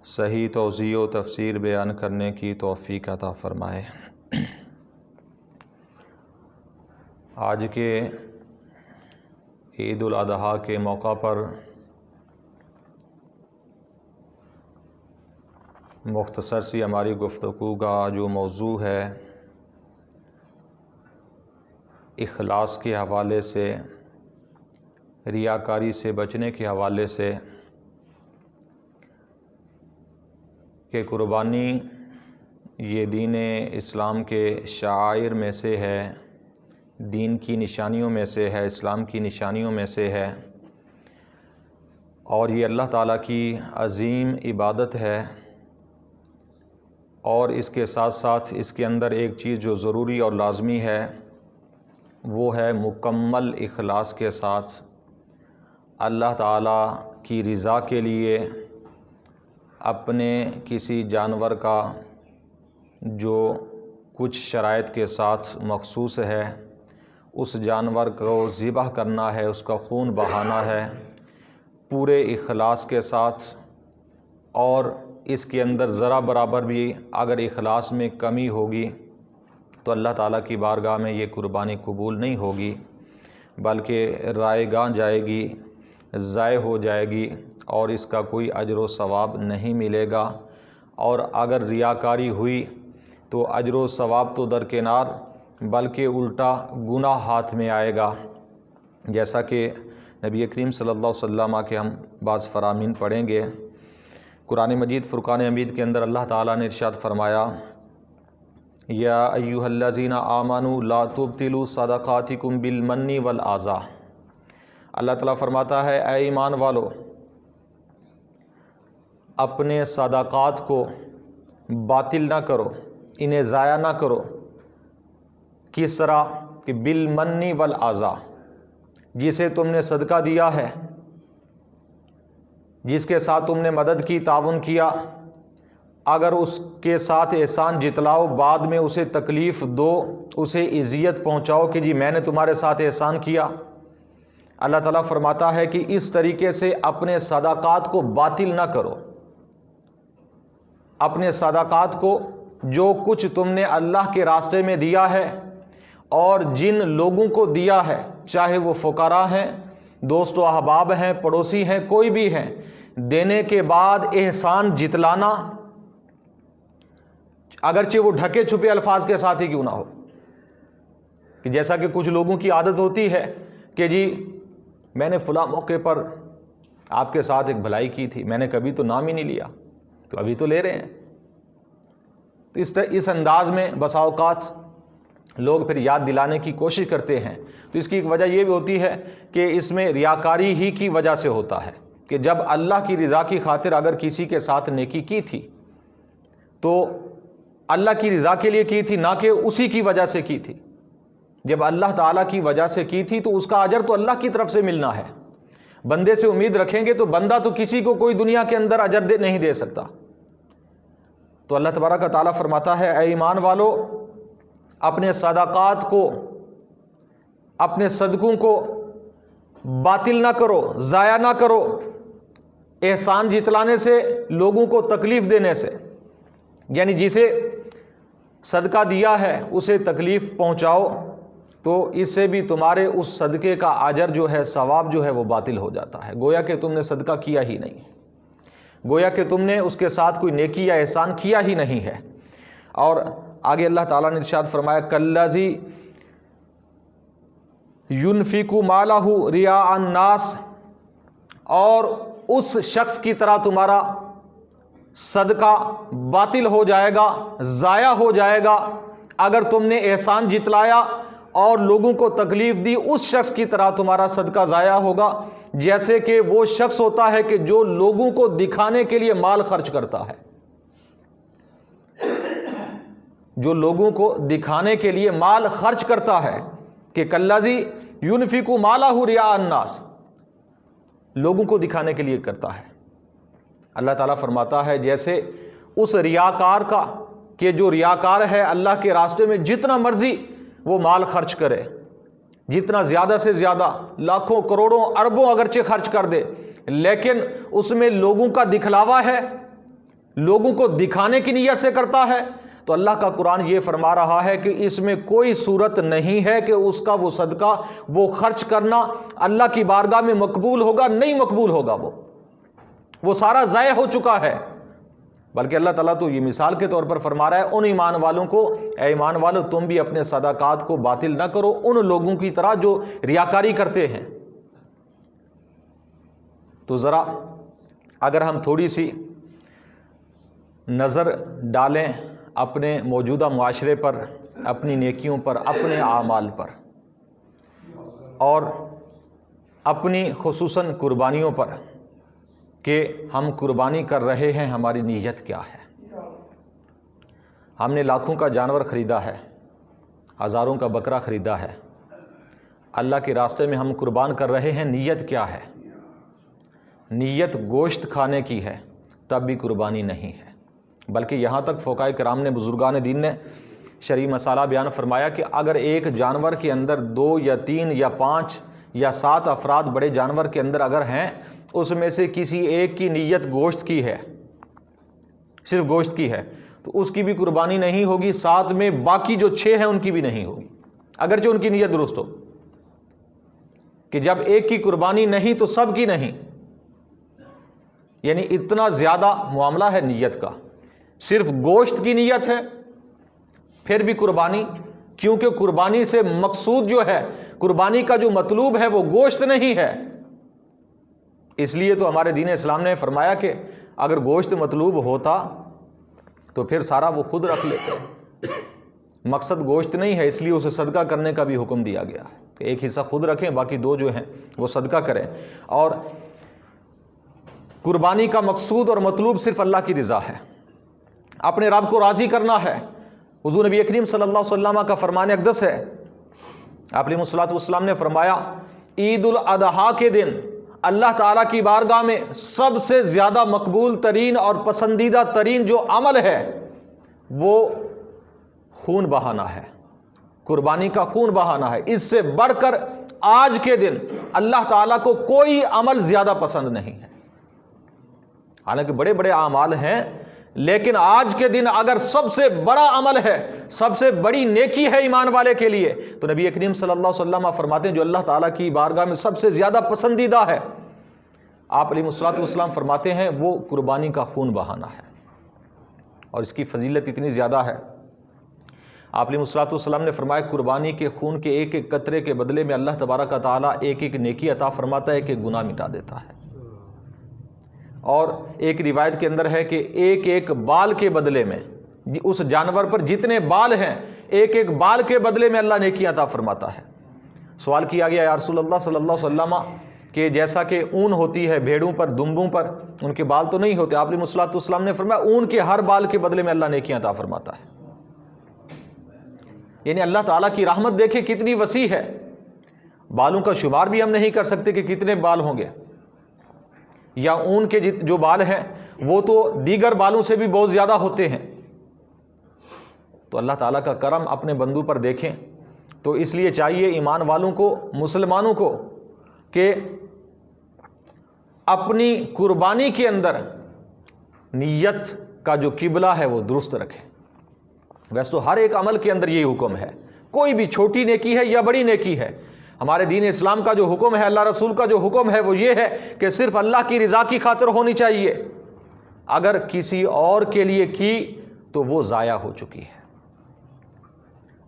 صحیح توضیح و تفسیر بیان کرنے کی توفیق عطا فرمائے۔ آج کے عید الاضحیٰ کے موقع پر مختصر سی ہماری گفتگو کا جو موضوع ہے اخلاص کے حوالے سے، ریاکاری سے بچنے کے حوالے سے، کہ قربانی یہ دین اسلام کے شعائر میں سے ہے، دین کی نشانیوں میں سے ہے، اسلام کی نشانیوں میں سے ہے، اور یہ اللہ تعالیٰ کی عظیم عبادت ہے۔ اور اس کے ساتھ ساتھ اس کے اندر ایک چیز جو ضروری اور لازمی ہے وہ ہے مکمل اخلاص کے ساتھ اللہ تعالیٰ کی رضا کے لیے اپنے کسی جانور کا جو کچھ شرائط کے ساتھ مخصوص ہے اس جانور کو ذبح کرنا ہے، اس کا خون بہانا ہے پورے اخلاص کے ساتھ، اور اس کے اندر ذرا برابر بھی اگر اخلاص میں کمی ہوگی تو اللہ تعالیٰ کی بارگاہ میں یہ قربانی قبول نہیں ہوگی، بلکہ رائے گاہ جائے گی، ضائع ہو جائے گی اور اس کا کوئی اجر و ثواب نہیں ملے گا۔ اور اگر ریاکاری ہوئی تو اجر و ثواب تو درکنار بلکہ الٹا گناہ ہاتھ میں آئے گا، جیسا کہ نبی کریم صلی اللہ علیہ وسلم کے ہم بعض فرامین پڑھیں گے۔ قرآن مجید فرقان حمید کے اندر اللہ تعالیٰ نے ارشاد فرمایا، یا ایھا الذین آمنوا لا تبطلوا صدقاتکم بالمن والآذی۔ اللہ تعالیٰ فرماتا ہے اے ایمان والو، اپنے صدقات کو باطل نہ کرو، انہیں ضائع نہ کرو۔ کس طرح کہ بالمن والآذی، جسے تم نے صدقہ دیا ہے، جس کے ساتھ تم نے مدد کی، تعاون کیا، اگر اس کے ساتھ احسان جتلاؤ، بعد میں اسے تکلیف دو، اسے اذیت پہنچاؤ کہ جی میں نے تمہارے ساتھ احسان کیا، اللہ تعالیٰ فرماتا ہے کہ اس طریقے سے اپنے صدقات کو باطل نہ کرو۔ اپنے صدقات کو، جو کچھ تم نے اللہ کے راستے میں دیا ہے اور جن لوگوں کو دیا ہے، چاہے وہ فقراء ہیں، دوست و احباب ہیں، پڑوسی ہیں، کوئی بھی ہیں، دینے کے بعد احسان جتلانا، اگرچہ وہ ڈھکے چھپے الفاظ کے ساتھ ہی کیوں نہ ہو، کہ جیسا کہ کچھ لوگوں کی عادت ہوتی ہے کہ جی میں نے فلاں موقع پر آپ کے ساتھ ایک بھلائی کی تھی، میں نے کبھی تو نام ہی نہیں لیا، تو ابھی تو لے رہے ہیں۔ تو اس انداز میں بسا اوقات لوگ پھر یاد دلانے کی کوشش کرتے ہیں، تو اس کی ایک وجہ یہ بھی ہوتی ہے کہ اس میں ریاکاری ہی کی وجہ سے ہوتا ہے، کہ جب اللہ کی رضا کی خاطر اگر کسی کے ساتھ نیکی کی تھی تو اللہ کی رضا کے لیے کی تھی، نہ کہ اسی کی وجہ سے کی تھی۔ جب اللہ تعالیٰ کی وجہ سے کی تھی تو اس کا اجر تو اللہ کی طرف سے ملنا ہے۔ بندے سے امید رکھیں گے تو بندہ تو کسی کو کوئی دنیا کے اندر اجر نہیں دے سکتا۔ تو اللہ تبارک و تعالیٰ فرماتا ہے اے ایمان والو، اپنے صدقات کو، اپنے صدقوں کو باطل نہ کرو، ضائع نہ کرو، احسان جتلانے سے، لوگوں کو تکلیف دینے سے، یعنی جسے صدقہ دیا ہے اسے تکلیف پہنچاؤ تو اس سے بھی تمہارے اس صدقے کا اجر جو ہے، ثواب جو ہے وہ باطل ہو جاتا ہے، گویا کہ تم نے صدقہ کیا ہی نہیں، گویا کہ تم نے اس کے ساتھ کوئی نیکی یا احسان کیا ہی نہیں ہے۔ اور آگے اللہ تعالیٰ نے ارشاد فرمایا کالذی ينفق مالہ رئاء الناس، اور اس شخص کی طرح تمہارا صدقہ باطل ہو جائے گا، ضائع ہو جائے گا اگر تم نے احسان جتلایا اور لوگوں کو تکلیف دی، اس شخص کی طرح تمہارا صدقہ ضائع ہوگا، جیسے کہ وہ شخص ہوتا ہے کہ جو لوگوں کو دکھانے کے لیے مال خرچ کرتا ہے، جو لوگوں کو دکھانے کے لیے مال خرچ کرتا ہے، کہ کالذی ينفق مالہ رئاء الناس، لوگوں کو دکھانے کے لیے کرتا ہے۔ اللہ تعالیٰ فرماتا ہے جیسے اس ریاکار کا، کہ جو ریاکار ہے اللہ کے راستے میں جتنا مرضی وہ مال خرچ کرے، جتنا زیادہ سے زیادہ، لاکھوں کروڑوں اربوں اگرچہ خرچ کر دے، لیکن اس میں لوگوں کا دکھلاوا ہے، لوگوں کو دکھانے کی نیت سے کرتا ہے تو اللہ کا قرآن یہ فرما رہا ہے کہ اس میں کوئی صورت نہیں ہے کہ اس کا وہ صدقہ، وہ خرچ کرنا اللہ کی بارگاہ میں مقبول ہوگا، نہیں مقبول ہوگا، وہ سارا ضائع ہو چکا ہے۔ بلکہ اللہ تعالیٰ تو یہ مثال کے طور پر فرما رہا ہے ان ایمان والوں کو، اے ایمان والو تم بھی اپنے صدقات کو باطل نہ کرو ان لوگوں کی طرح جو ریاکاری کرتے ہیں۔ تو ذرا اگر ہم تھوڑی سی نظر ڈالیں اپنے موجودہ معاشرے پر، اپنی نیکیوں پر، اپنے اعمال پر، اور اپنی خصوصاً قربانیوں پر کہ ہم قربانی کر رہے ہیں، ہماری نیت کیا ہے۔ ہم نے لاکھوں کا جانور خریدا ہے، ہزاروں کا بکرا خریدا ہے، اللہ کے راستے میں ہم قربان کر رہے ہیں، نیت کیا ہے؟ نیت گوشت کھانے کی ہے تب بھی قربانی نہیں ہے۔ بلکہ یہاں تک فقہاء کرام نے، بزرگان دین نے شرعی مسئلہ بیان فرمایا کہ اگر ایک جانور کے اندر 2 یا 3 یا 5 یا 7 افراد بڑے جانور کے اندر اگر ہیں، اس میں سے کسی ایک کی نیت گوشت کی ہے، صرف گوشت کی ہے، تو اس کی بھی قربانی نہیں ہوگی، ساتھ میں باقی جو 6 ہیں ان کی بھی نہیں ہوگی، اگرچہ ان کی نیت درست ہو۔ کہ جب ایک کی قربانی نہیں تو سب کی نہیں، یعنی اتنا زیادہ معاملہ ہے نیت کا۔ صرف گوشت کی نیت ہے پھر بھی قربانی، کیونکہ قربانی سے مقصود جو ہے، قربانی کا جو مطلوب ہے وہ گوشت نہیں ہے۔ اس لیے تو ہمارے دین اسلام نے فرمایا کہ اگر گوشت مطلوب ہوتا تو پھر سارا وہ خود رکھ لیتے، مقصد گوشت نہیں ہے، اس لیے اسے صدقہ کرنے کا بھی حکم دیا گیا کہ ایک حصہ خود رکھیں، باقی 2 جو ہیں وہ صدقہ کریں۔ اور قربانی کا مقصود اور مطلوب صرف اللہ کی رضا ہے، اپنے رب کو راضی کرنا ہے۔ حضور نبی کریم صلی اللہ علیہ وسلم کا فرمان اقدس ہے، آپ علیہ الصلوۃ والسلام نے فرمایا عید الاضحیٰ کے دن اللہ تعالیٰ کی بارگاہ میں سب سے زیادہ مقبول ترین اور پسندیدہ ترین جو عمل ہے وہ خون بہانا ہے، قربانی کا خون بہانا ہے۔ اس سے بڑھ کر آج کے دن اللہ تعالیٰ کو کوئی عمل زیادہ پسند نہیں ہے۔ حالانکہ بڑے بڑے اعمال ہیں، لیکن آج کے دن اگر سب سے بڑا عمل ہے، سب سے بڑی نیکی ہے ایمان والے کے لیے، تو نبی کریم صلی اللہ علیہ وسلم فرماتے ہیں جو اللہ تعالیٰ کی بارگاہ میں سب سے زیادہ پسندیدہ ہے، آپ علیہ الصلوۃ والسلام فرماتے ہیں وہ قربانی کا خون بہانا ہے۔ اور اس کی فضیلت اتنی زیادہ ہے، آپ علیہ الصلوۃ والسلام نے فرمایا قربانی کے خون کے ایک ایک قطرے کے بدلے میں اللہ تبارک و تعالیٰ ایک ایک نیکی عطا فرماتا ہے کہ گناہ مٹا دیتا ہے۔ اور ایک روایت کے اندر ہے کہ ایک ایک بال کے بدلے میں، اس جانور پر جتنے بال ہیں ایک ایک بال کے بدلے میں اللہ نیکی عطا فرماتا ہے۔ سوال کیا گیا یا رسول اللہ صلی اللہ علیہ وسلم کہ جیسا کہ اون ہوتی ہے بھیڑوں پر، دمبوں پر، ان کے بال تو نہیں ہوتے، آپ علیہ الصلوۃ والسلام نے فرمایا اون کے ہر بال کے بدلے میں اللہ نیکی عطا فرماتا ہے۔ یعنی اللہ تعالیٰ کی رحمت دیکھیں کتنی وسیع ہے، بالوں کا شمار بھی ہم نہیں کر سکتے کہ کتنے بال ہوں گے، یا اون کے جو بال ہیں وہ تو دیگر بالوں سے بھی بہت زیادہ ہوتے ہیں۔ تو اللہ تعالیٰ کا کرم اپنے بندوں پر دیکھیں۔ تو اس لیے چاہیے ایمان والوں کو، مسلمانوں کو، کہ اپنی قربانی کے اندر نیت کا جو قبلہ ہے وہ درست رکھیں۔ ویسے تو ہر ایک عمل کے اندر یہی حکم ہے، کوئی بھی چھوٹی نیکی ہے یا بڑی نیکی ہے، ہمارے دین اسلام کا جو حکم ہے، اللہ رسول کا جو حکم ہے وہ یہ ہے کہ صرف اللہ کی رضا کی خاطر ہونی چاہیے۔ اگر کسی اور کے لیے کی تو وہ ضائع ہو چکی ہے،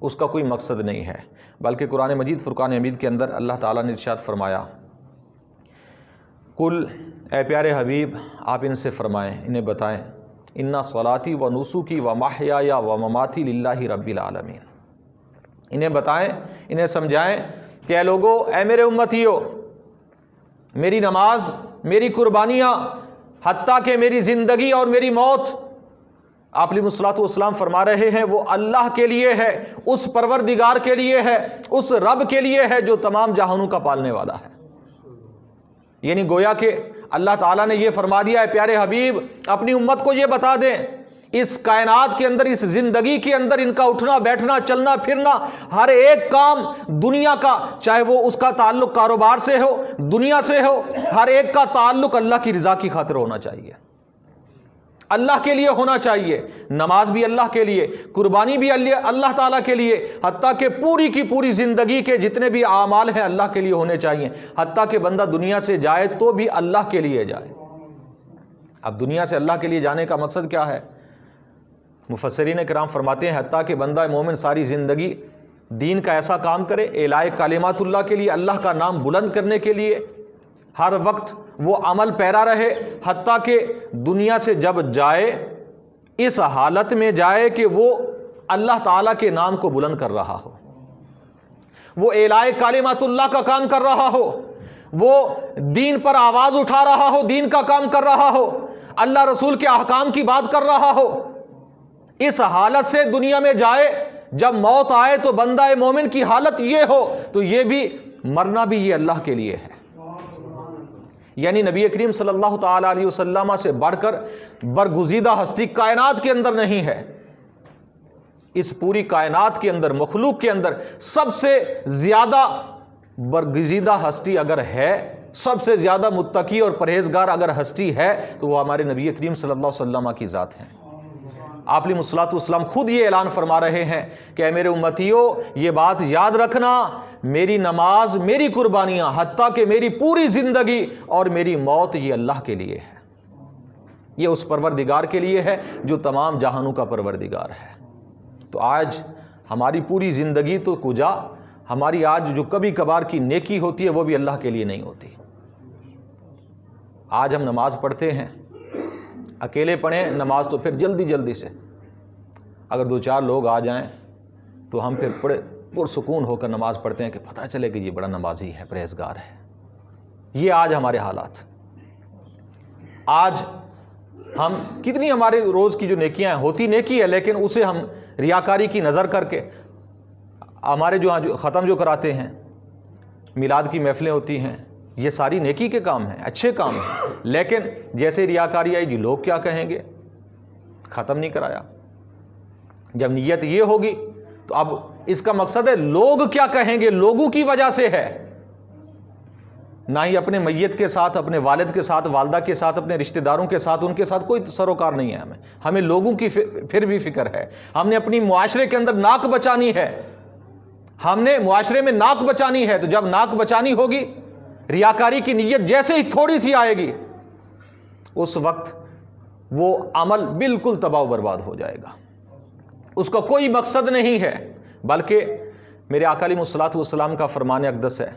اس کا کوئی مقصد نہیں ہے۔ بلکہ قرآن مجید فرقان حمید کے اندر اللہ تعالیٰ نے ارشاد فرمایا قل، اے پیارے حبیب آپ ان سے فرمائیں، انہیں بتائیں، انا صلاتی و نسکی و محیای و مماتی للہ رب العالمین، انہیں بتائیں، انہیں سمجھائیں کہ اے لوگو، اے میرے امتیو، میری نماز، میری قربانیاں، حتیٰ کہ میری زندگی اور میری موت، آپ علیہ الصلوۃ والسلام فرما رہے ہیں وہ اللہ کے لیے ہے، اس پروردگار کے لیے ہے، اس رب کے لیے ہے جو تمام جہانوں کا پالنے والا ہے۔ یعنی گویا کہ اللہ تعالیٰ نے یہ فرما دیا ہے پیارے حبیب اپنی امت کو یہ بتا دیں، اس کائنات کے اندر، اس زندگی کے اندر ان کا اٹھنا بیٹھنا چلنا پھرنا، ہر ایک کام دنیا کا، چاہے وہ اس کا تعلق کاروبار سے ہو، دنیا سے ہو، ہر ایک کا تعلق اللہ کی رضا کی خاطر ہونا چاہیے۔ اللہ کے لیے ہونا چاہیے، نماز بھی اللہ کے لیے، قربانی بھی اللہ تعالیٰ کے لیے، حتیٰ کہ پوری کی پوری زندگی کے جتنے بھی اعمال ہیں اللہ کے لیے ہونے چاہیے، حتیٰ کہ بندہ دنیا سے جائے تو بھی اللہ کے لیے جائے۔ اب دنیا سے اللہ کے لیے جانے کا مقصد کیا ہے؟ مفسرین کرام فرماتے ہیں حتیٰ کہ بندہ مومن ساری زندگی دین کا ایسا کام کرے، اعلاء کلمات اللہ کے لیے، اللہ کا نام بلند کرنے کے لیے ہر وقت وہ عمل پیرا رہے، حتیٰ کہ دنیا سے جب جائے اس حالت میں جائے کہ وہ اللہ تعالیٰ کے نام کو بلند کر رہا ہو، وہ اعلاء کلمات اللہ کا کام کر رہا ہو، وہ دین پر آواز اٹھا رہا ہو، دین کا کام کر رہا ہو، اللہ رسول کے احکام کی بات کر رہا ہو، اس حالت سے دنیا میں جائے، جب موت آئے تو بندہ مومن کی حالت یہ ہو تو یہ بھی مرنا بھی یہ اللہ کے لیے ہے۔ یعنی نبی کریم صلی اللہ تعالی علیہ وسلم سے بڑھ کر برگزیدہ ہستی کائنات کے اندر نہیں ہے۔ اس پوری کائنات کے اندر، مخلوق کے اندر سب سے زیادہ برگزیدہ ہستی اگر ہے، سب سے زیادہ متقی اور پرہیزگار اگر ہستی ہے تو وہ ہمارے نبی کریم صلی اللہ علیہ وسلم کی ذات ہے۔ آپ علیہ الصلوۃ والسلام خود یہ اعلان فرما رہے ہیں کہ اے میرے امتیوں، یہ بات یاد رکھنا، میری نماز، میری قربانیاں، حتیٰ کہ میری پوری زندگی اور میری موت یہ اللہ کے لیے ہے، یہ اس پروردگار کے لیے ہے جو تمام جہانوں کا پروردگار ہے۔ تو آج ہماری پوری زندگی تو کجا، ہماری آج جو کبھی کبھار کی نیکی ہوتی ہے وہ بھی اللہ کے لیے نہیں ہوتی۔ آج ہم نماز پڑھتے ہیں، اکیلے پڑھیں نماز تو پھر جلدی جلدی سے، اگر دو چار لوگ آ جائیں تو ہم پھر بڑے پرسکون ہو کر نماز پڑھتے ہیں کہ پتہ چلے کہ یہ بڑا نمازی ہے، پرہیزگار ہے۔ یہ آج ہمارے حالات۔ آج ہم کتنی ہمارے روز کی جو نیکیاں ہیں، ہوتی نیکی ہے لیکن اسے ہم ریاکاری کی نظر کر کے، ہمارے جو ختم جو کراتے ہیں، میلاد کی محفلیں ہوتی ہیں، یہ ساری نیکی کے کام ہیں، اچھے کام ہیں، لیکن جیسے ریاکاری آئی جی لوگ کیا کہیں گے، ختم نہیں کرایا۔ جب نیت یہ ہوگی تو اب اس کا مقصد ہے لوگ کیا کہیں گے، لوگوں کی وجہ سے ہے، نہ ہی اپنے میت کے ساتھ، اپنے والد کے ساتھ، والدہ کے ساتھ، اپنے رشتہ داروں کے ساتھ، ان کے ساتھ کوئی سروکار نہیں ہے۔ ہمیں لوگوں کی پھر بھی فکر ہے، ہم نے اپنی معاشرے کے اندر ناک بچانی ہے، ہم نے معاشرے میں ناک بچانی ہے۔ تو جب ناک بچانی ہوگی، ریاکاری کی نیت جیسے ہی تھوڑی سی آئے گی، اس وقت وہ عمل بالکل تباہ و برباد ہو جائے گا، اس کا کوئی مقصد نہیں ہے۔ بلکہ میرے آقا علیہ الصلوۃ والسلام کا فرمان اقدس ہے،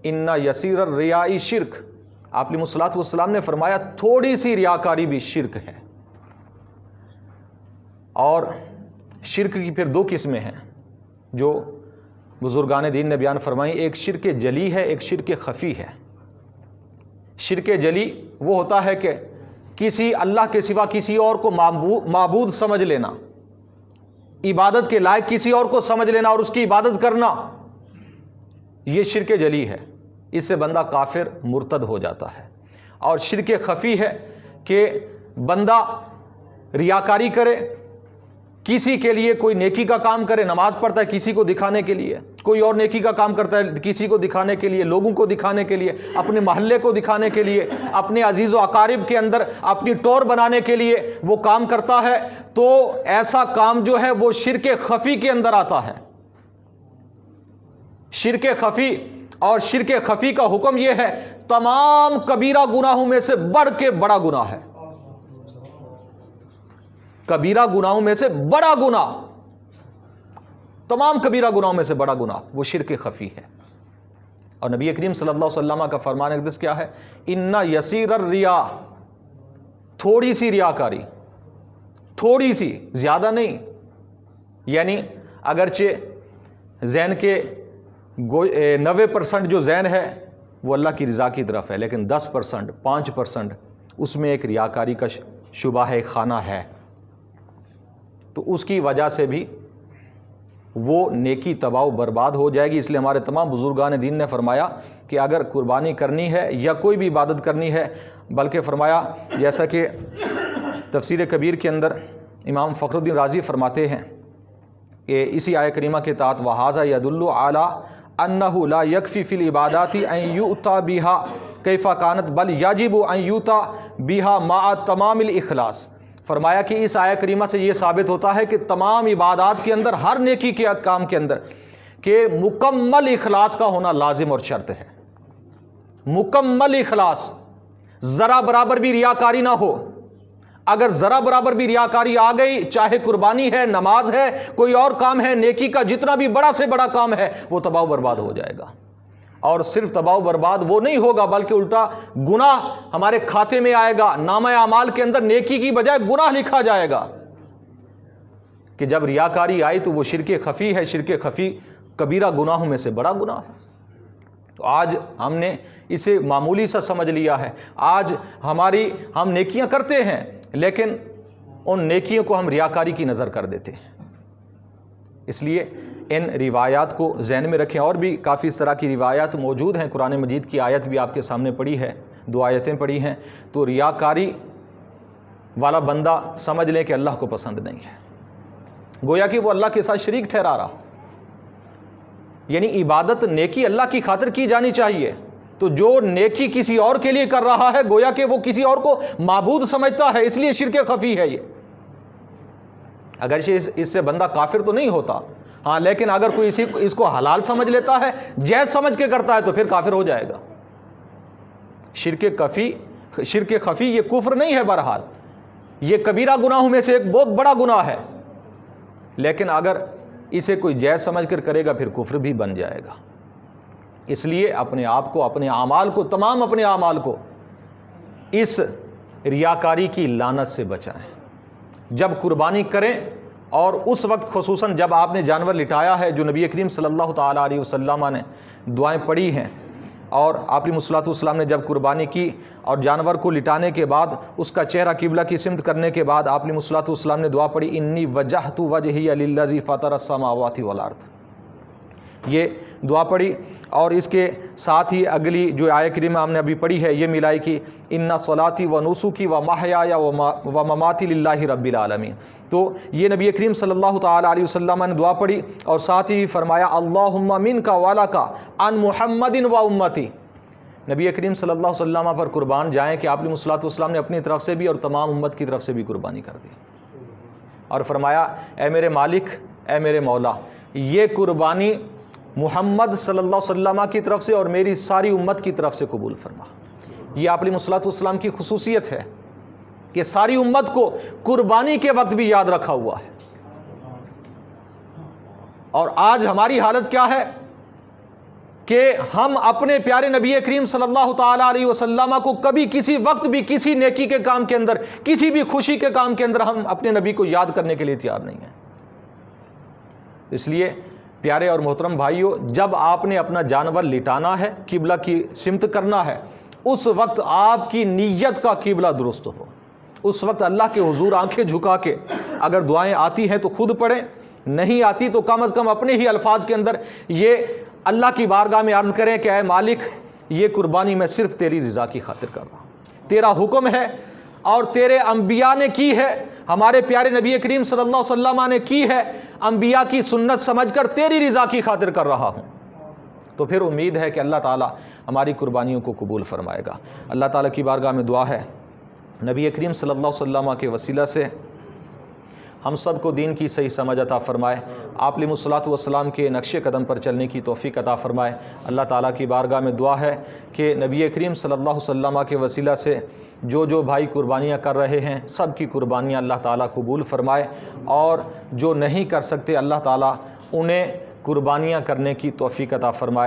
ان یسیر الریاء شرک۔ آپ علیہ الصلوۃ والسلام نے فرمایا تھوڑی سی ریاکاری بھی شرک ہے۔ اور شرک کی پھر دو قسمیں ہیں جو بزرگان دین نے بیان فرمائی، ایک شرک جلی ہے، ایک شرک خفی ہے۔ شرک جلی وہ ہوتا ہے کہ کسی اللہ کے سوا کسی اور کو معبود سمجھ لینا، عبادت کے لائق کسی اور کو سمجھ لینا اور اس کی عبادت کرنا، یہ شرک جلی ہے، اس سے بندہ کافر مرتد ہو جاتا ہے۔ اور شرک خفی ہے کہ بندہ ریاکاری کرے، کسی کے لیے کوئی نیکی کا کام کرے، نماز پڑھتا ہے کسی کو دکھانے کے لیے، کوئی اور نیکی کا کام کرتا ہے کسی کو دکھانے کے لیے، لوگوں کو دکھانے کے لیے، اپنے محلے کو دکھانے کے لیے، اپنے عزیز و اقارب کے اندر اپنی ٹور بنانے کے لیے وہ کام کرتا ہے، تو ایسا کام جو ہے وہ شرک خفی کے اندر آتا ہے۔ شرک خفی، اور شرک خفی کا حکم یہ ہے تمام کبیرہ گناہوں میں سے بڑھ کے بڑا گناہ ہے۔ کبیرہ گناہوں میں سے بڑا گناہ، تمام کبیرہ گناہوں میں سے بڑا گناہ وہ شرک خفی ہے۔ اور نبی کریم صلی اللہ علیہ وسلم کا فرمان اقدس کیا ہے، ان یسیر الریا، تھوڑی سی ریاکاری، تھوڑی سی، زیادہ نہیں۔ یعنی اگرچہ زین کے 90% جو زین ہے وہ اللہ کی رضا کی طرف ہے، لیکن 10%، 5% اس میں ایک ریاکاری کا شبہ ہے، خانہ ہے، تو اس کی وجہ سے بھی وہ نیکی تباہ و برباد ہو جائے گی۔ اس لیے ہمارے تمام بزرگان دین نے فرمایا کہ اگر قربانی کرنی ہے یا کوئی بھی عبادت کرنی ہے، بلکہ فرمایا جیسا کہ تفسیر کبیر کے اندر امام فخر الدین رازی فرماتے ہیں کہ اسی آیہ کریمہ کے تحت وَهَذَا يَدُلُّ عَلَىٰ أَنَّهُ لَا يَكْفِي فِي الْعِبَادَاتِ أَن يُؤْتَى بِهَا كَيْفَ كَانَتْ بَلْ يَجِبُ أَن يُؤْتَى بِهَا مَعَ تَمَامِ الْإِخْلَاصِ۔ فرمایا کہ اس آیہ کریمہ سے یہ ثابت ہوتا ہے کہ تمام عبادات کے اندر، ہر نیکی کے کام کے اندر، کہ مکمل اخلاص کا ہونا لازم اور شرط ہے۔ مکمل اخلاص، ذرا برابر بھی ریاکاری نہ ہو۔ اگر ذرا برابر بھی ریاکاری آ گئی، چاہے قربانی ہے، نماز ہے، کوئی اور کام ہے، نیکی کا جتنا بھی بڑا سے بڑا کام ہے، وہ تباہ و برباد ہو جائے گا۔ اور صرف تباہ و برباد وہ نہیں ہوگا، بلکہ الٹا گناہ ہمارے کھاتے میں آئے گا، نامہ اعمال کے اندر نیکی کی بجائے گناہ لکھا جائے گا۔ کہ جب ریاکاری آئی تو وہ شرک خفی ہے، شرک خفی کبیرہ گناہوں میں سے بڑا گناہ ہے۔ تو آج ہم نے اسے معمولی سا سمجھ لیا ہے۔ آج ہم نیکیاں کرتے ہیں، لیکن ان نیکیوں کو ہم ریاکاری کی نظر کر دیتے ہیں۔ اس لیے ان روایات کو ذہن میں رکھیں۔ اور بھی کافی اس طرح کی روایات موجود ہیں، قرآن مجید کی آیت بھی آپ کے سامنے پڑھی ہے، 2 آیتیں پڑھی ہیں۔ تو ریاکاری والا بندہ سمجھ لیں کہ اللہ کو پسند نہیں ہے، گویا کہ وہ اللہ کے ساتھ شریک ٹھہرا رہا۔ یعنی عبادت، نیکی اللہ کی خاطر کی جانی چاہیے، تو جو نیکی کسی اور کے لیے کر رہا ہے گویا کہ وہ کسی اور کو معبود سمجھتا ہے، اس لیے شرک خفی ہے یہ۔ اگرچہ اس سے بندہ کافر تو نہیں ہوتا، ہاں، لیکن اگر کوئی اس کو حلال سمجھ لیتا ہے، جائز سمجھ کے کرتا ہے، تو پھر کافر ہو جائے گا۔ شرک خفی یہ کفر نہیں ہے، بہرحال یہ کبیرہ گناہوں میں سے ایک بہت بڑا گناہ ہے، لیکن اگر اسے کوئی جائز سمجھ کر کرے گا پھر کفر بھی بن جائے گا۔ اس لیے اپنے آپ کو، اپنے اعمال کو، تمام اپنے اعمال کو اس ریاکاری کی لعنت سے بچائیں۔ جب قربانی کریں، اور اس وقت خصوصاً جب آپ نے جانور لٹایا ہے، جو نبی کریم صلی اللہ تعالیٰ علیہ وسلم نے دعائیں پڑھی ہیں، اور آپ علیہ الصلوۃ والسلام نے جب قربانی کی اور جانور کو لٹانے کے بعد اس کا چہرہ قبلہ کی سمت کرنے کے بعد آپ علیہ الصلوۃ والسلام نے دعا پڑھی، انی وجہت وجہی للذی فطر السماوات والارض، یہ دعا پڑھی۔ اور اس کے ساتھ ہی اگلی جو آیہ کریمہ ہم نے ابھی پڑھی ہے یہ ملائی کہ ان صلاتی و نسکی و محیای و مماتی للہ رب العالمین۔ تو یہ نبی کریم صلی اللہ تعالیٰ علیہ وسلم نے دعا پڑھی، اور ساتھ ہی فرمایا اللہم منک ولک عن محمد و امتی۔ نبی کریم صلی اللہ علیہ وسلم پر قربان جائیں کہ آپ علیہ الصلوۃ والسلام نے اپنی طرف سے بھی اور تمام امت کی طرف سے بھی قربانی کر دی، اور فرمایا اے میرے مالک، اے میرے مولا، یہ قربانی محمد صلی اللہ علیہ وسلم کی طرف سے اور میری ساری امت کی طرف سے قبول فرما۔ یہ آپ علیہ الصلوۃ والسلام کی خصوصیت ہے کہ ساری امت کو قربانی کے وقت بھی یاد رکھا ہوا ہے۔ اور آج ہماری حالت کیا ہے کہ ہم اپنے پیارے نبی کریم صلی اللہ تعالیٰ علیہ وسلم کو کبھی کسی وقت بھی کسی نیکی کے کام کے اندر، کسی بھی خوشی کے کام کے اندر ہم اپنے نبی کو یاد کرنے کے لیے تیار نہیں ہیں۔ اس لیے پیارے اور محترم بھائیوں، جب آپ نے اپنا جانور لٹانا ہے، قبلہ کی سمت کرنا ہے، اس وقت آپ کی نیت کا قبلہ درست ہو۔ اس وقت اللہ کے حضور آنکھیں جھکا کے اگر دعائیں آتی ہیں تو خود پڑھیں، نہیں آتی تو کم از کم اپنے ہی الفاظ کے اندر یہ اللہ کی بارگاہ میں عرض کریں کہ اے مالک، یہ قربانی میں صرف تیری رضا کی خاطر کر رہا ہوں، تیرا حکم ہے اور تیرے انبیاء نے کی ہے، ہمارے پیارے نبی کریم صلی اللہ علیہ وسلم نے کی ہے، انبیاء کی سنت سمجھ کر تیری رضا کی خاطر کر رہا ہوں۔ تو پھر امید ہے کہ اللہ تعالیٰ ہماری قربانیوں کو قبول فرمائے گا۔ اللہ تعالیٰ کی بارگاہ میں دعا ہے نبی کریم صلی اللہ علیہ وسلم کے وسیلہ سے ہم سب کو دین کی صحیح سمجھ عطا فرمائے، آپ علیہ الصلوۃ والسلام کے نقش قدم پر چلنے کی توفیق عطا فرمائے۔ اللہ تعالیٰ کی بارگاہ میں دعا ہے کہ نبی کریم صلی اللہ علیہ وسلم کے وسیلہ سے جو بھائی قربانیاں کر رہے ہیں سب کی قربانیاں اللہ تعالیٰ قبول فرمائے، اور جو نہیں کر سکتے اللہ تعالیٰ انہیں قربانیاں کرنے کی توفیق عطا فرمائے۔